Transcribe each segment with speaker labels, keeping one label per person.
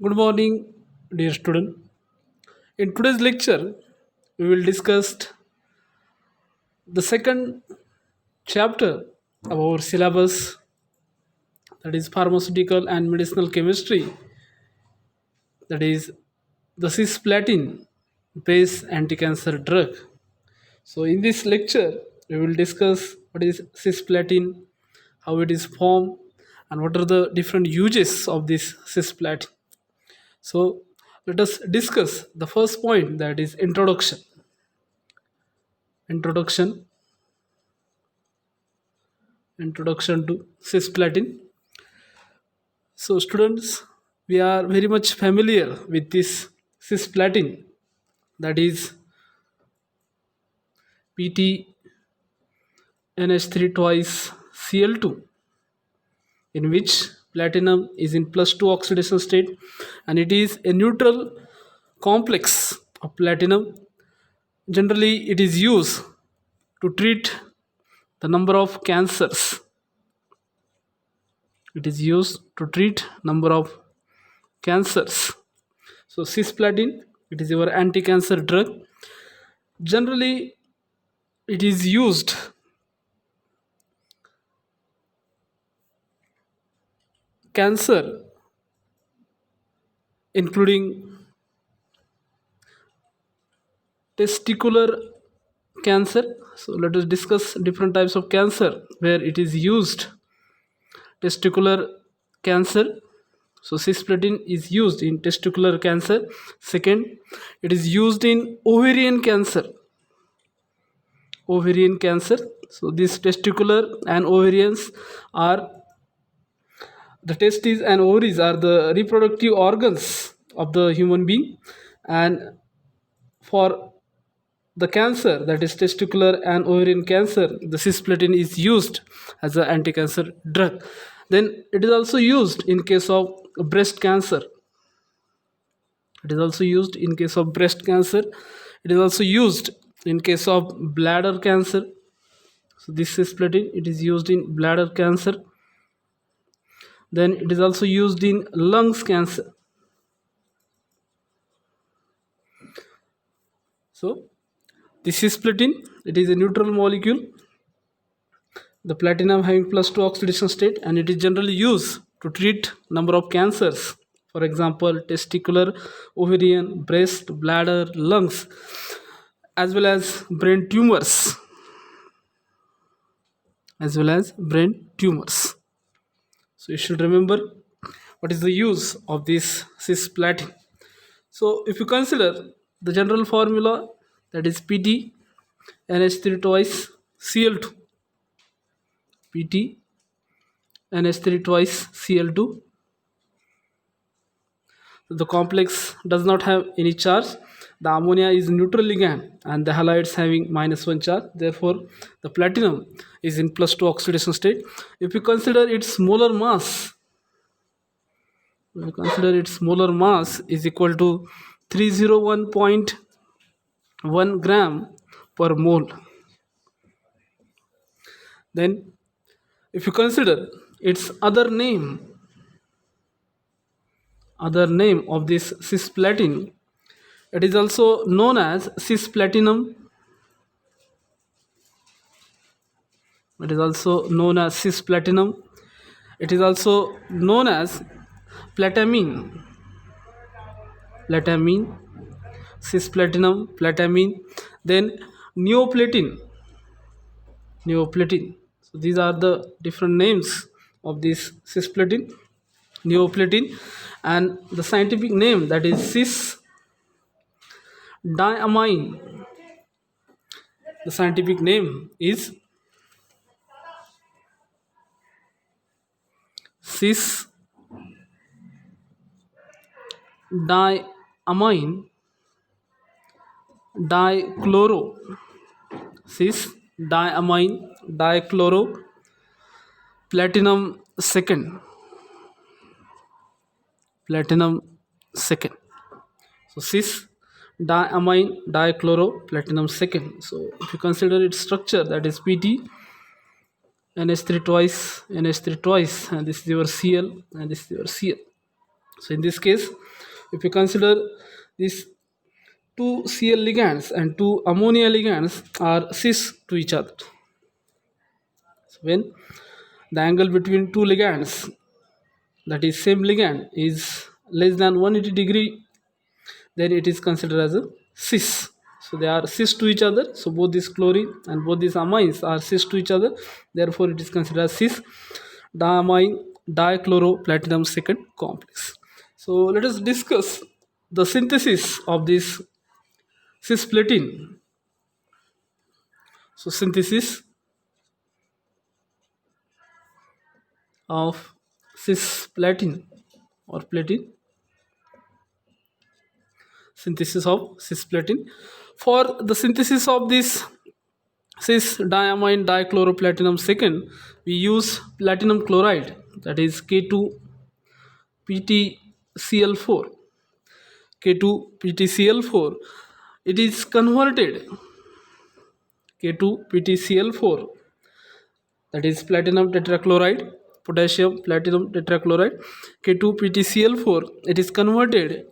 Speaker 1: Good morning, dear student. In today's lecture, we will discuss the second chapter of our syllabus, that is pharmaceutical and medicinal chemistry, that is the cisplatin based anti-cancer drug. So in this lecture, we will discuss what is cisplatin, how it is formed, and what are the different uses of this cisplatin. So let us discuss the first point, that is introduction. Introduction Introduction to cisplatin. So students, we are very much familiar with this cisplatin, that is PTNH3 twice Cl2, in which platinum is in plus 2 oxidation state, and it is a neutral complex of platinum. Generally it is used to treat the number of cancers. It is used to treat number of cancers. So cisplatin, it is your anti-cancer drug. Generally, it is used cancer, including testicular cancer. So let us discuss different types of cancer where it is used. Testicular cancer. So cisplatin is used in testicular cancer. Second, it is used in ovarian cancer. Ovarian cancer. So these testicular and ovarians are the testes and ovaries are the reproductive organs of the human being, and for the cancer, that is testicular and ovarian cancer, the cisplatin is used as an anti-cancer drug. Then it is also used in case of breast cancer. It is also used in case of breast cancer. It is also used in case of bladder cancer. So this cisplatin, it is used in bladder cancer. Then it is also used in lungs cancer. So this cisplatin, it is a neutral molecule, the platinum having plus 2 oxidation state, and it is generally used to treat number of cancers. For example, testicular, ovarian, breast, bladder, lungs, as well as brain tumors, as well as brain tumors. So you should remember what is the use of this cisplatin. So if you consider the general formula, that is Pt NH3 twice Cl2. Pt NH3 twice Cl2. The complex does not have any charge. The ammonia is neutral ligand and the halides having -1 charge. Therefore, the platinum is in plus 2 oxidation state. If you consider its molar mass, is equal to 301.1 gram per mole. Then, if you consider its other name of this cisplatin, it is also known as cisplatinum. It is also known as cisplatinum. It is also known as platamine. Platamine, cisplatinum, platamine. Then neoplatin. Neoplatin. So these are the different names of this cisplatin, neoplatin, and the scientific name, that is cis diamine. The scientific name is cis diamine dichloro. Cis diamine dichloro platinum second. Platinum second. So cis diamine dichloro platinum second. So if you consider its structure, that is Pt NH3 twice, NH3 twice, and this is your Cl, and this is your Cl. So in this case, if you consider these two Cl ligands and two ammonia ligands are cis to each other. So when the angle between two ligands, that is same ligand, is less than 180 degree, then it is considered as a cis. So they are cis to each other. So both this chlorine and both these amines are cis to each other. Therefore, it is considered as cis diamine dichloroplatinum second complex. So let us discuss the synthesis of this cisplatin. So synthesis of cisplatin or platin, synthesis of cisplatin. For the synthesis of this cis diamine dichloroplatinum second, we use platinum chloride, that is K2PtCl4. K2PtCl4. It is converted K2PtCl4, that is platinum tetrachloride, potassium platinum tetrachloride, K2PtCl4. It is converted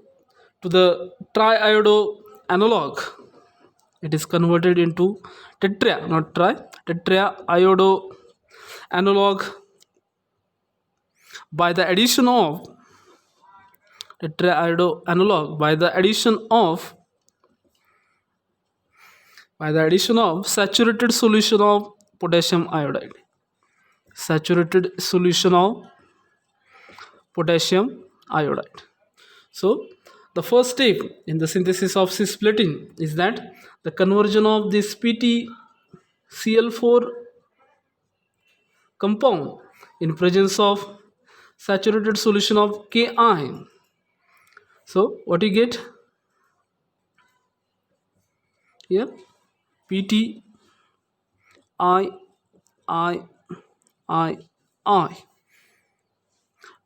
Speaker 1: to the triiodo analog. It is converted into tetra, not tri, tetraiodo analog by the addition of tetraiodo analog by the addition of saturated solution of potassium iodide. Saturated solution of potassium iodide. So the first step in the synthesis of cisplatin is that the conversion of this PtCl4 compound in presence of saturated solution of Ki. So what you get here, Pt I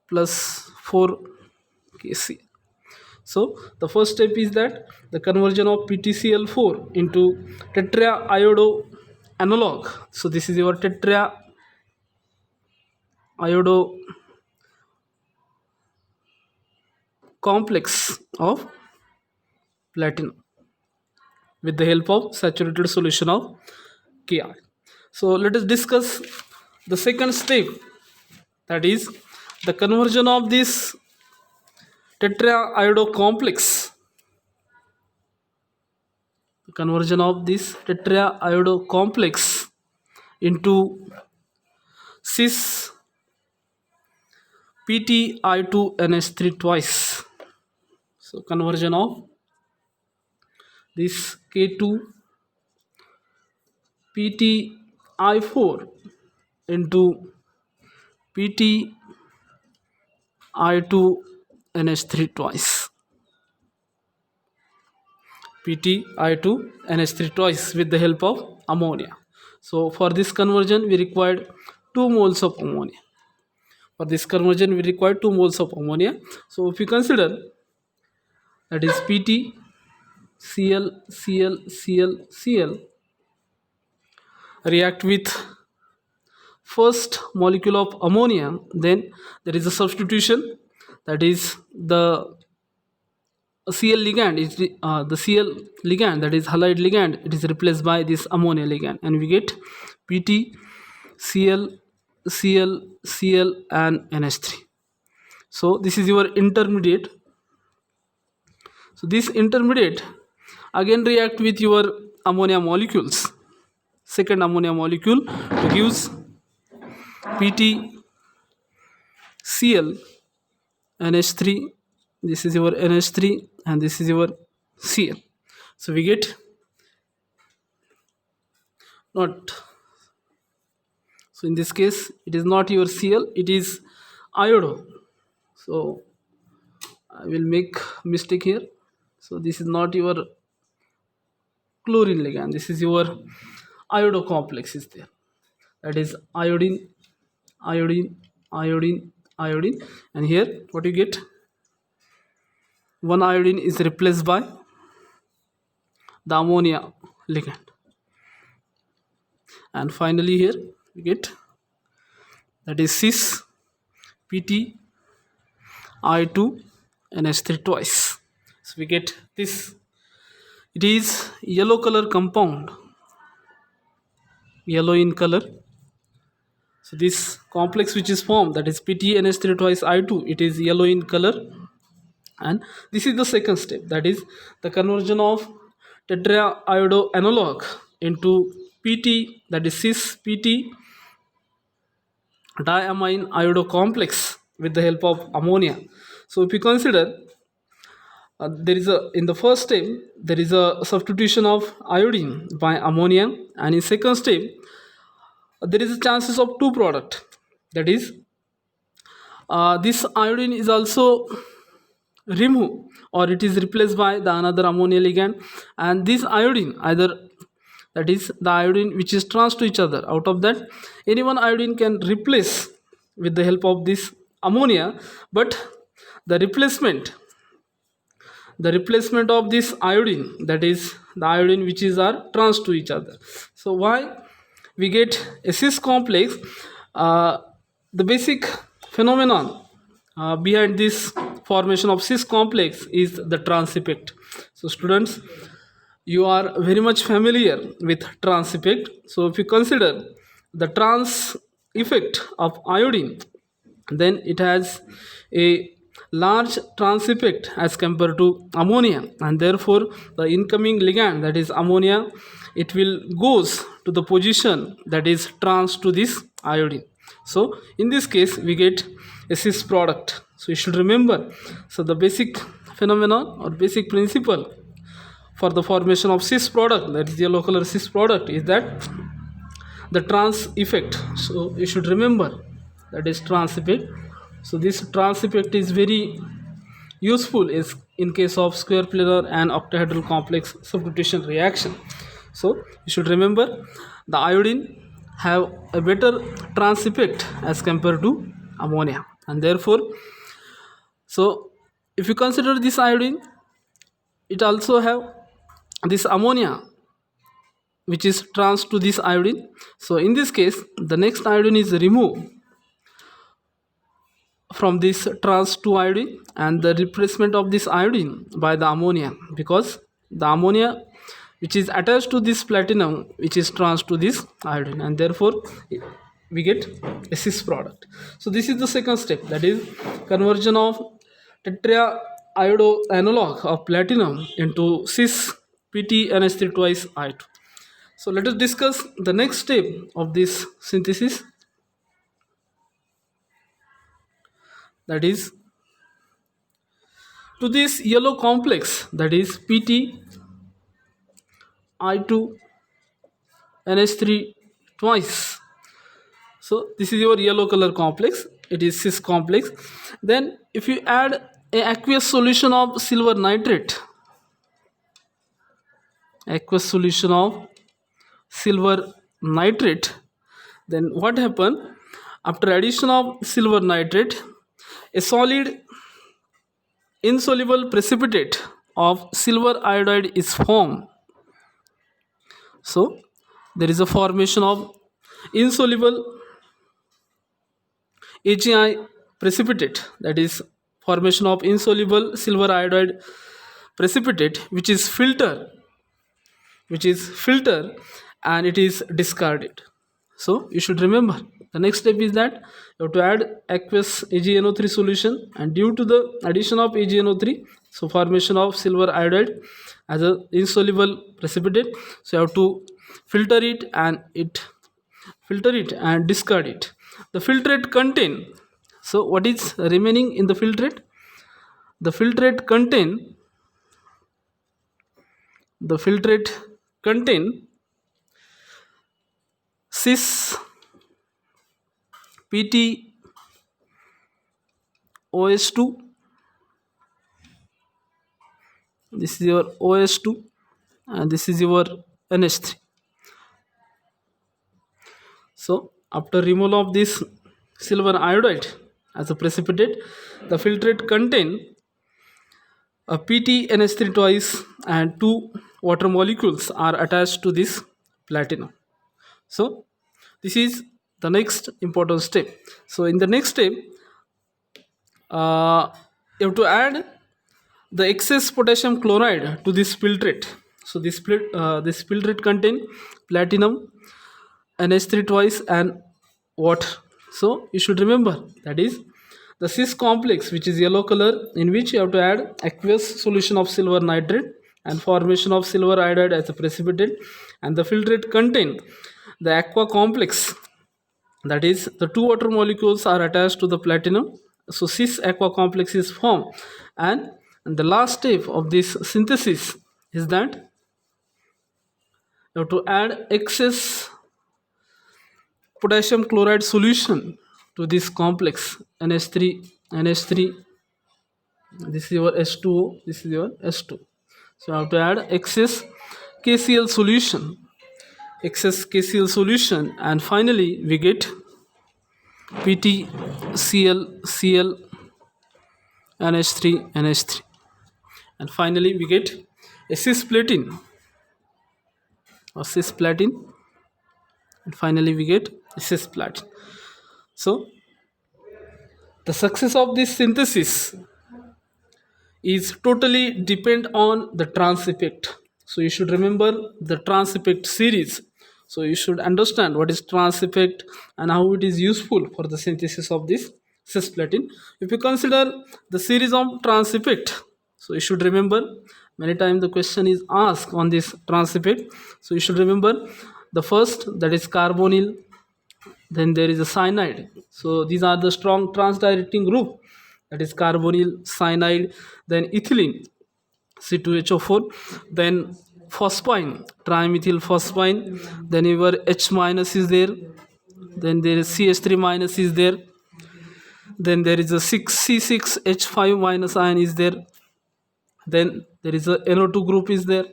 Speaker 1: plus 4 Kc. So the first step is that the conversion of PtCl4 into tetraiodo analog. So this is your tetraiodo complex of platinum with the help of saturated solution of Ki. So let us discuss the second step, that is the conversion of this tetraiodo complex. The conversion of this tetraiodo complex into cis Pti2NH3 twice. So conversion of this K2PtI4 into Pti2NH3 twice. Pti2NH3 twice with the help of ammonia. So for this conversion we required 2 moles of ammonia. For this conversion we require 2 moles of ammonia. So if you consider, that is Pt Cl Cl Cl Cl react with first molecule of ammonia, then there is a substitution, that is the Cl ligand is the Cl ligand, that is halide ligand, it is replaced by this ammonia ligand, and we get Pt Cl Cl Cl and NH3. So this is your intermediate. So this intermediate again react with your ammonia molecules, second ammonia molecule, to gives PtCl NH3. This is your NH3 and this is your Cl. So we get not. So in this case it is not your Cl, it is iodo. So I will make mistake here. So this is not your chlorine ligand, this is your iodo complex is there, that is iodine, iodine, iodine, iodine, and here what you get, one iodine is replaced by the ammonia ligand, and finally here we get, that is cis Pt I2 NH3 twice. So we get this. It is yellow color compound, yellow in color. So this complex which is formed, that is PTNH3 twice I2, it is yellow in color. And this is the second step, that is the conversion of tetraiodo analog into PT, that is cis PT diamine iodo complex with the help of ammonia. So if you consider, there is a in the first step there is a substitution of iodine by ammonia, and in second step there is a chances of two product, that is this iodine is also removed or it is replaced by the another ammonia ligand, and this iodine either, that is the iodine which is trans to each other, out of that any one iodine can replace with the help of this ammonia, but the replacement of this iodine, that is the iodine which is are trans to each other. So why we get a cis complex? The basic phenomenon behind this formation of cis complex is the trans effect. So students, you are very much familiar with trans effect. So if you consider the trans effect of iodine, then it has a large trans effect as compared to ammonia, and therefore the incoming ligand, that is ammonia, it will goes to the position that is trans to this iodine. So in this case we get a cis product. So you should remember, so the basic phenomenon or basic principle for the formation of cis product, that is yellow color cis product, is that the trans effect. So you should remember, that is trans effect. So this trans effect is very useful is in case of square planar and octahedral complex substitution reaction. So you should remember, the iodine have a better trans effect as compared to ammonia, and therefore, so if you consider this iodine, it also have this ammonia which is trans to this iodine. So in this case the next iodine is removed from this trans to iodine, and the replacement of this iodine by the ammonia, because the ammonia which is attached to this platinum which is trans to this iodine, and therefore we get a cis product. So this is the second step, that is conversion of tetraiodo analog of platinum into cis PTNH3 twice I2. So let us discuss the next step of this synthesis, that is to this yellow complex, that is PT I2 NH3 twice. So this is your yellow color complex, it is cis complex. Then if you add a aqueous solution of silver nitrate, aqueous solution of silver nitrate, then what happen? After addition of silver nitrate, a solid insoluble precipitate of silver iodide is formed. So there is a formation of insoluble AgI precipitate, that is formation of insoluble silver iodide precipitate, which is filter and it is discarded. So you should remember, the next step is that you have to add aqueous AgNO3 solution, and due to the addition of AgNO3, so formation of silver iodide as a insoluble precipitate, so you have to filter it and discard it. The filtrate contain, so what is remaining in the filtrate? The filtrate contain cis PT OS2, this is your OS2, and this is your NH3. So after removal of this silver iodide as a precipitate, the filtrate contain a PTNH3 twice and two water molecules are attached to this platinum. So this is the next important step. So in the next step, you have to add the excess potassium chloride to this filtrate. So this filtrate contain platinum, NH3 twice, and water. So you should remember that is the cis complex, which is yellow color, in which you have to add aqueous solution of silver nitrate and formation of silver iodide as a precipitate, and the filtrate contain the aqua complex, that is the two water molecules are attached to the platinum, so cis aqua complex is formed. And the last step of this synthesis is that you have to add excess potassium chloride solution to this complex, NH3, this is your H2O, this is your S2. So you have to add excess KCl solution, and finally we get PtCl, NH3, and finally we get a cisplatin, and finally we get a cisplatin. So the success of this synthesis is totally depend on the trans effect. So you should remember the trans effect series. So you should understand what is trans effect and how it is useful for the synthesis of this cisplatin. If you consider the series of trans effect, so you should remember many times the question is asked on this trans effect. So you should remember the first, that is carbonyl, then there is a cyanide. So these are the strong transdirecting group, that is carbonyl, cyanide, then ethylene, C2HO4, then phosphine, trimethyl phosphine, then your H minus is there, then there is CH3 minus is there, then there is a 6C6H5 minus ion is there, then there is a NO2 group is there,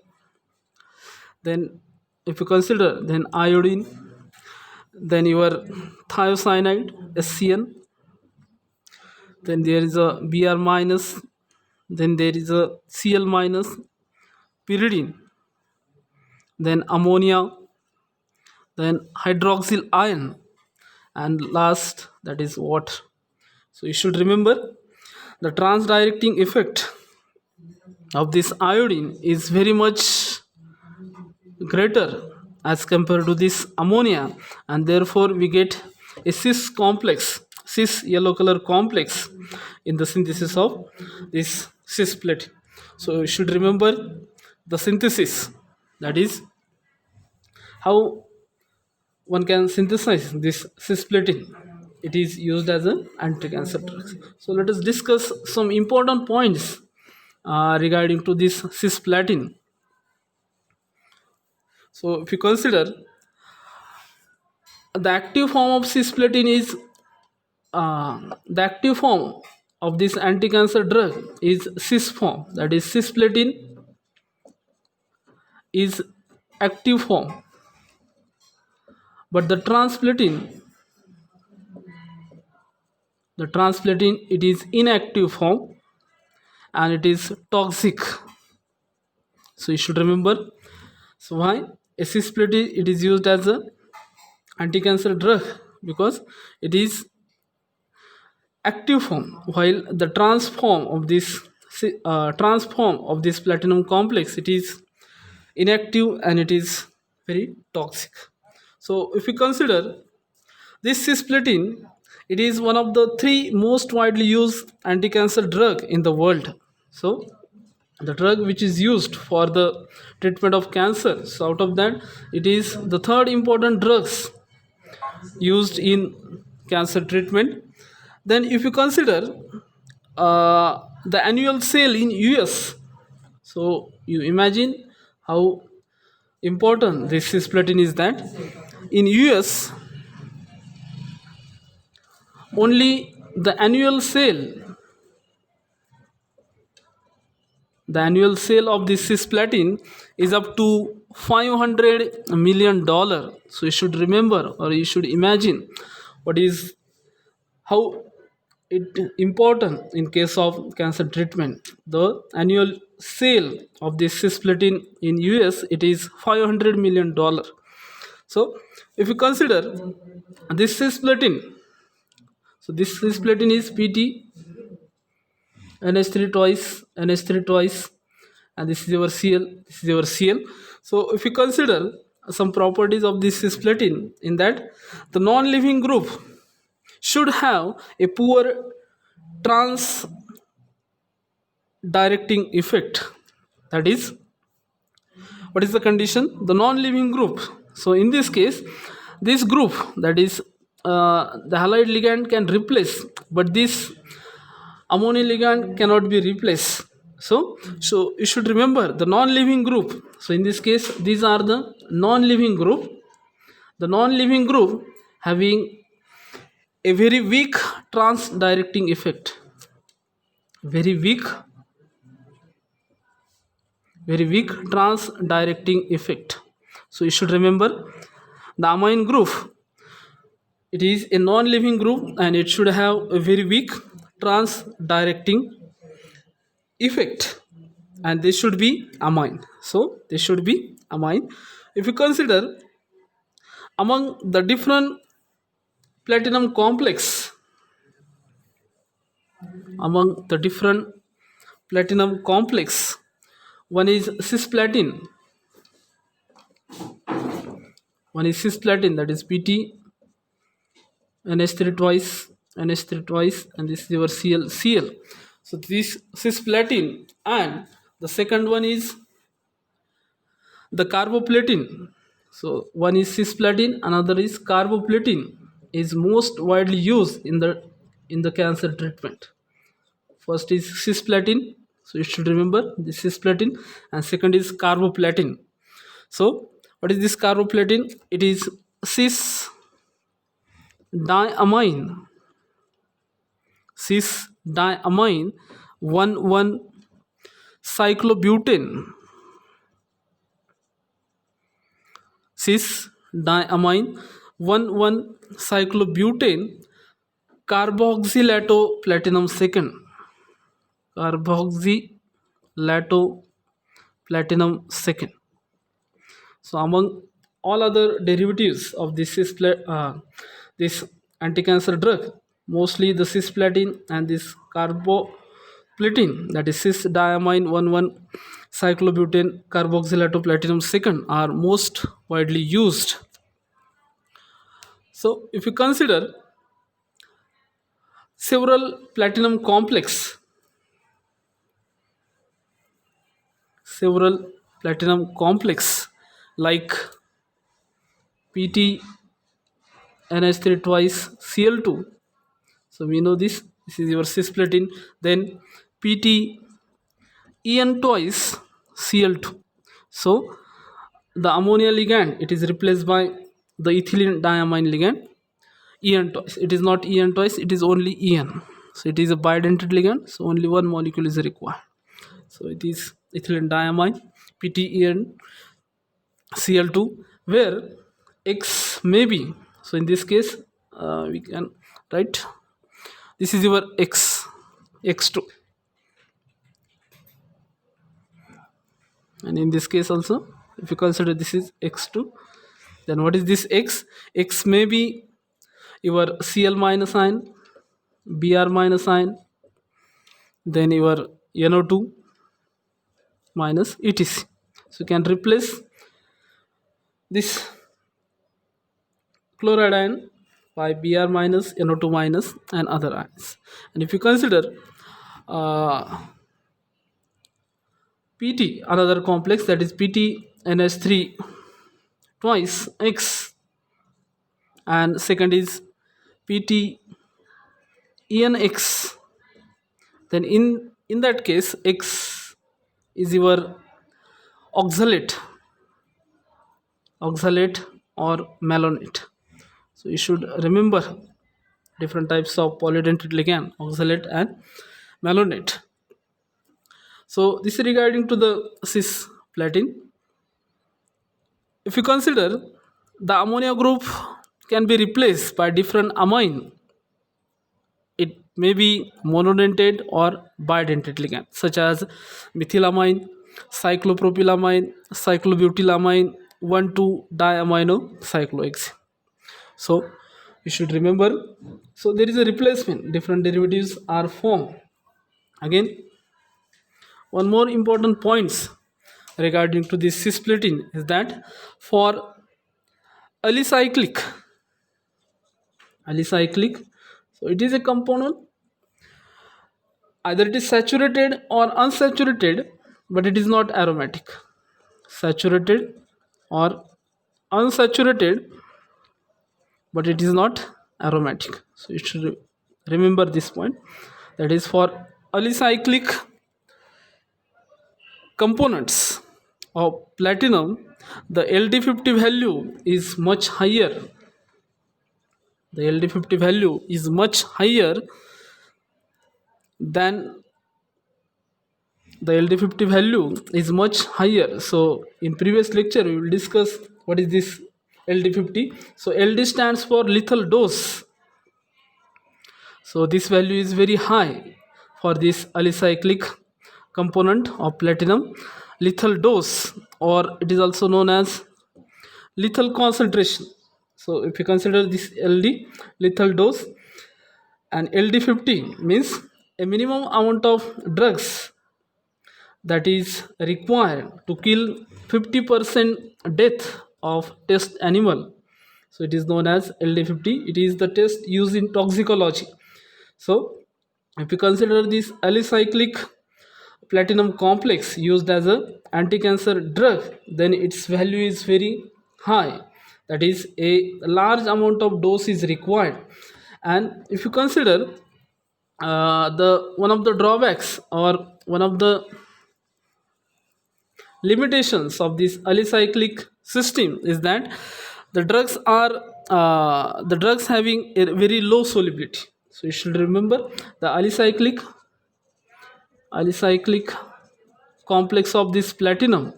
Speaker 1: then if you consider then iodine, then your thiocyanide SCN, then there is a Br minus, then there is a Cl minus, pyridine, then ammonia, then hydroxyl ion, and last, that is water. So you should remember the transdirecting effect of this iodine is very much greater as compared to this ammonia, and therefore we get a cis yellow color complex in the synthesis of this cisplatin. So you should remember the synthesis, that is how one can synthesize this cisplatin. It is used as an anti-cancer drug. So let us discuss some important points regarding to this cisplatin. So if you consider the active form of cisplatin is the active form of this anti-cancer drug is cis form, that is cisplatin is active form, but the transplatin it is inactive form and it is toxic. So you should remember. So why cisplatin it is used as a anti-cancer drug? Because it is active form, while the transform of this platinum complex it is inactive and it is very toxic. So if you consider this cisplatin, it is one of the three most widely used anti-cancer drug in the world. So the drug which is used for the treatment of cancer, so out of that it is the third important drugs used in cancer treatment. Then if you consider the annual sale in US, so you imagine how important this cisplatin is, that in US only the annual sale of this cisplatin is up to $500 million. So you should remember, or you should imagine what is how it important in case of cancer treatment. The annual sale of this cisplatin in US it is $500 million. So if you consider this cisplatin, so this cisplatin is NH3 twice, NH3 twice, and this is your Cl, this is your Cl. So if you consider some properties of this cisplatin, in that the non-living group should have a poor trans directing effect. That is, what is the condition? The non-living group. So in this case, this group, that is the halide ligand can replace, but this ammonia ligand cannot be replaced. So you should remember the non-living group. So in this case, these are the non-living group. The non-living group having a very weak trans directing effect, very weak, very weak trans directing effect. So you should remember the amine group, it is a non-living group and it should have a very weak trans directing effect, and this should be amine. So this should be amine. If you consider among the different platinum complex, among the different platinum complex, one is cisplatin, one is cisplatin, that is Pt, NH3 twice, NH3 twice, and this is your Cl. So this cisplatin, and the second one is the carboplatin. So one is cisplatin, another is carboplatin, is most widely used in the cancer treatment. First is cisplatin, so you should remember this cisplatin, and second is carboplatin. So what is this carboplatin? It is cis diamine, cis diamine 1,1 cyclobutane, cis diamine 1,1 cyclobutane carboxylato platinum second, carboxylato platinum second. So among all other derivatives of this anti-cancer drug, mostly the cisplatin and this carboplatin, that is cis diamine 1,1 cyclobutane carboxylato platinum second, are most widely used. So if you consider several platinum complex, several platinum complex like Pt NH3 twice Cl2. So we know this is your cisplatin. Then Pt En twice Cl2. So the ammonia ligand, it is replaced by the ethylene diamine ligand En twice. It is not En twice, it is only En. So it is a bidentate ligand, so only one molecule is required. So it is ethylene diamine Pt En Cl2, where X may be. So in this case, we can write this is your X2, and in this case also, if you consider this is X2, then what is this X? X may be your Cl minus ion, Br minus ion, then your NO2 minus etc. So you can replace this chloride ion by Br minus, NO2 minus, and other ions. And if you consider Pt, another complex, that is Pt NH3 twice X, and second is Pt ENX, then in that case X is your oxalate or malonate. So you should remember different types of polydentate ligand, oxalate and malonate. So this is regarding to the cisplatin. If you consider the ammonia group can be replaced by different amine, it may be monodentate or bidentate ligand, such as methylamine, cyclopropylamine, cyclobutylamine, 1,2 diamino cyclohexane. So you should remember, so there is a replacement, different derivatives are formed Again, one more important points regarding to this cisplatin is that for alicyclic alicyclic, so it is a component, either it is saturated or unsaturated, but it is not aromatic. Saturated or unsaturated, but it is not aromatic. So you should remember this point. That is, for alicyclic components of platinum, the LD50 value is much higher. The LD50 value is much higher than the LD50 value is much higher. So in previous lecture we will discuss what is this LD50. So LD stands for lethal dose. So this value is very high for this alicyclic component of platinum. Lethal dose, or it is also known as lethal concentration. So if you consider this LD, lethal dose, and LD50 means a minimum amount of drugs that is required to kill 50% death of test animal. So it is known as LD50. It is the test used in toxicology. So if you consider this alicyclic platinum complex used as a anti-cancer drug, then its value is very high. That is, a large amount of dose is required. And if you consider the one of the drawbacks or one of the limitations of this alicyclic system is that the drugs having a very low solubility. So you should remember the alicyclic complex of this platinum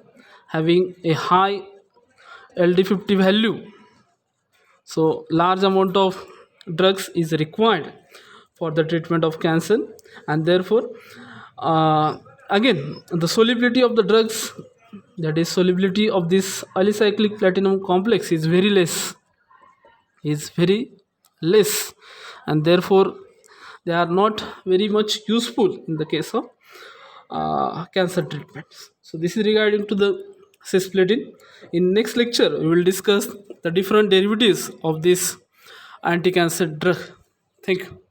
Speaker 1: having a high LD50 value. So large amount of drugs is required for the treatment of cancer, and therefore again the solubility of the drugs, that is solubility of this alicyclic platinum complex is very less, and therefore they are not very much useful in the case of cancer treatments. So this is regarding to the cisplatin. In next lecture we will discuss the different derivatives of this anti-cancer drug. Thank you.